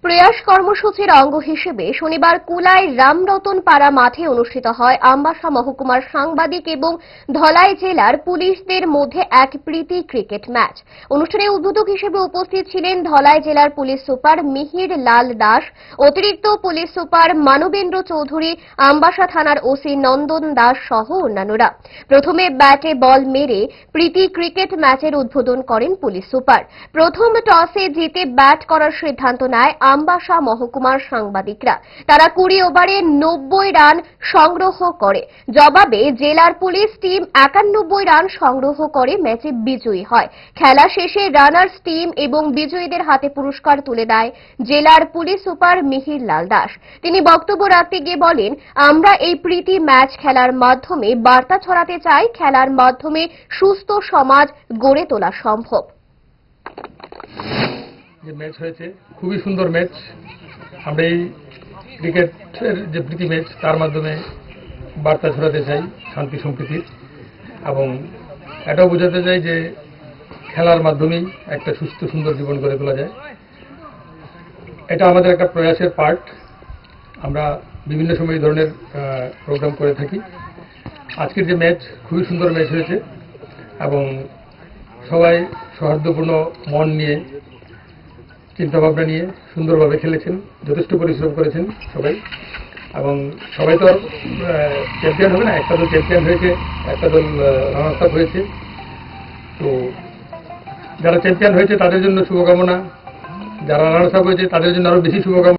প্রয়াস কর্মসূচির অঙ্গ হিসেবে শনিবার কুলায় রামরতন পাড়া মাঠে অনুষ্ঠিত হয় আমবাসা মহকুমার সাংবাদিক এবং ধলাই জেলার পুলিশদের মধ্যে এক প্রীতি ক্রিকেট ম্যাচ। অনুষ্ঠানে উদ্বোধক হিসেবে উপস্থিত ছিলেন ধলাই জেলার পুলিশ সুপার মিহির লাল দাস, অতিরিক্ত পুলিশ সুপার মানবেন্দ্র চৌধুরী, আমবাসা থানার ওসি নন্দন দাস সহ অন্যান্যরা। প্রথমে ব্যাটে বল মেরে প্রীতি ক্রিকেট ম্যাচের উদ্বোধন করেন পুলিশ সুপার। প্রথম টসে জিতে ব্যাট করার সিদ্ধান্ত নেয় আমবাসা মহকুমার সাংবাদিকরা। তারা 20 ওভারে 90 রান সংগ্রহ করে। জবাবে জেলার পুলিশ টিম 91 রান সংগ্রহ করে ম্যাচে বিজয়ী হয়। খেলা শেষে রানার্স টিম এবং বিজয়ীদের হাতে পুরস্কার তুলে দেয় জেলার পুলিশ সুপার মিহির লাল দাস। তিনি বক্তব্য রাখতে গিয়ে বলেন, আমরা এই প্রীতি ম্যাচ খেলার মাধ্যমে বার্তা ছড়াতে চাই, খেলার মাধ্যমে সুস্থ সমাজ গড়ে তোলা সম্ভব। যে ম্যাচ হয়েছে খুবই সুন্দর ম্যাচ। আমরা এই ক্রিকেটের যে প্রীতি ম্যাচ তার মাধ্যমে বার্তা ছড়াতে চাই শান্তি সম্প্রীতির, এবং এটাও বোঝাতে চাই যে খেলার মাধ্যমেই একটা সুস্থ সুন্দর জীবন গড়ে তোলা যায়। এটা আমাদের একটা প্রয়াসের পার্ট। আমরা বিভিন্ন সময় এই ধরনের প্রোগ্রাম করে থাকি। আজকের যে ম্যাচ খুবই সুন্দর ম্যাচ হয়েছে এবং সবাই সৌহার্দ্যপূর্ণ মন নিয়ে চিন্তাভাবনা নিয়ে সুন্দরভাবে খেলেছেন, যথেষ্ট পরিশ্রম করেছেন সবাই। এবং সবাই তো আর চ্যাম্পিয়ন হবে না, একটা দল চ্যাম্পিয়ন হয়েছে, একটা দল রানার্স আপ হয়েছে। তো যারা চ্যাম্পিয়ন হয়েছে তাদের জন্য শুভকামনা, যারা রানার্স আপ হয়েছে তাদের জন্য আরো বেশি শুভকামনা।